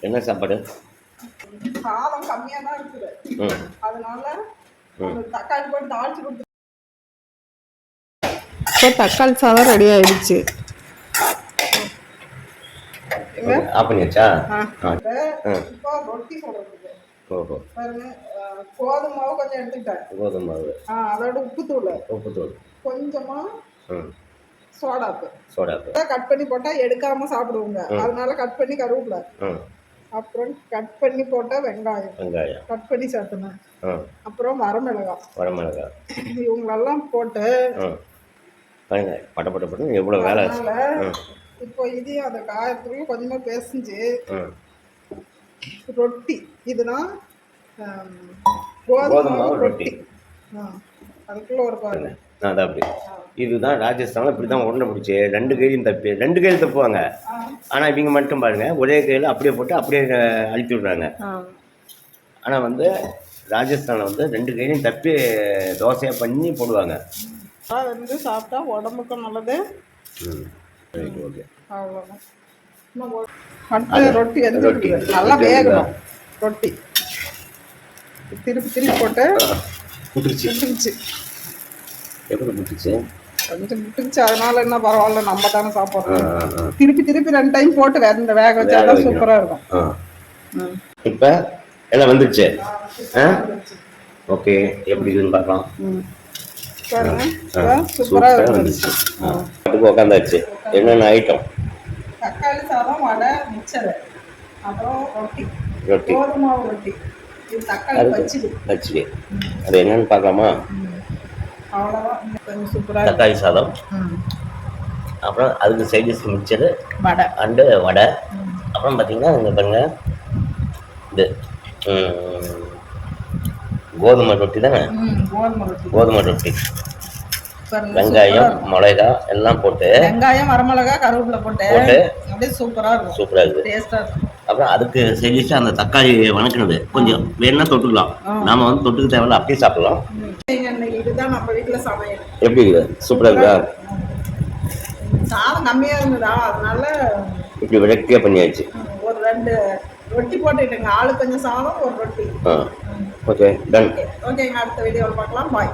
என்ன சாப்பாடு? சாதம் கம்மியாக தான் இருக்குது. அதனால தக்காளி போட்டு தாளிச்சு கொடுத்து இப்போ தக்காளி சாதம் ரெடி ஆயிடுச்சு. ஆஃப் பண்ணியாச்சா? இப்போ ரொட்டி சொல்றதுக்கு ஓஹோ பாருங்க. கோதுமை மாவு கொஞ்சம் எடுத்துக்கிட்டேன். கோதுமை மாவு, அதோட உப்புத்தூள் கொஞ்சமா சோடாப்பு கட் பண்ணி போட்டா எடுக்காம சாப்பிடுவோங்க. அதனால கட் பண்ணி கருவேப்பிலை, அப்புறம் கட் பண்ணி போட்ட வெங்காயம் கட் பண்ணி சேர்த்தணும். அப்புறம் வரமிளகாய் இவங்களெல்லாம் போட்டு பட்ட எவ்வளோ வேலை. இப்போ இதையும் அந்த காயத்துக்குள்ள கொஞ்சமா பேசிஞ்சு ரொட்டி. இதுதான் கோதுமை ரொட்டி. அதுக்குள்ள ஒரு பாருங்க. அப்படி இதுதான் ராஜஸ்தானில் இப்படி தான் உருண்டை பிடிச்சி 2 கையிலையும் ரெண்டு கையில் தப்புவாங்க. ஆனால் இவங்க மட்டும் பாருங்க ஒரே கையில் அப்படியே போட்டு அப்படியே அழுத்தி விடுறாங்க. ஆனால் வந்து ராஜஸ்தானில் வந்து 2 கையிலையும் தப்பி தோசையாக பண்ணி போடுவாங்க. வந்து சாப்பிட்டா உடம்புக்கும் நல்லது. ஓகே அவ்வளோதான். ரொட்டி நல்லா வேகணும். ரொட்டி திருப்பி போட்டு முட்டுச்சு. எப்படி முட்டுச்சு? கொஞ்சம் முட்டுச்சு. அதனால என்ன பரவாயில்ல, நம்ம தானே சாப்பிட்றோம். திருப்பி 2 டைம் போட்டு வேக வச்சாதான் சூப்பராக இருக்கும். இப்போ எல்லாம் வந்துடுச்சு. ஓகே, எப்படி இருக்குன்னு பார்க்கலாம். சூப்பராக வந்துச்சு. அதுக்கு உட்காந்தாச்சு. என்னென்ன ஐட்டம்? தக்காளி சாதம், வடை, மிக்சர், அப்புறம் ரொட்டி, கோதுமை ரொட்டி, தக்காளி பச்சடி. அது என்னன்னு பார்க்கலாமா? அவ்வளோதான். சூப்பராக தக்காளி சாதம், அப்புறம் அதுக்கு சைடிஸ் மிக்சரு, வடை வடை. அப்புறம் பார்த்தீங்கன்னா இங்கே பாருங்க, இது கோதுமை ரொட்டி தானே. கோதுமை ரொட்டி, வெங்காயம், மிளகா எல்லாம் போட்டு, வெங்காயம், வரமிளகா, கருவேப்பிலை போட்டு அப்படியே சூப்பராக இருக்குது. டேஸ்ட்டாக இருக்கும். அப்புறம் அதுக்கு செஞ்சுட்டு அந்த தக்காளி வணக்கினது கொஞ்சம் வேணும்னா தொட்டுக்கலாம். நாம வந்து தொட்டுக்க தேவையில்ல, அப்படியே சாப்பிடலாம். இதுதான் நம்ம வீட்டில் சமையல். எப்படி இருக்குது? சூப்பராக இருக்குதா? சாதம் கம்மியாக இருந்ததா, அதனால இப்படி விளக்கியாக பண்ணியாச்சு. ஒரு 2 ரொட்டி போட்டுக்கிட்டுங்க. ஆளு கொஞ்சம் சாதம், ஒரு ரொட்டி. Okay, done. ஓகேங்க, அடுத்த வீடியோவில் பார்க்கலாம். பாய்.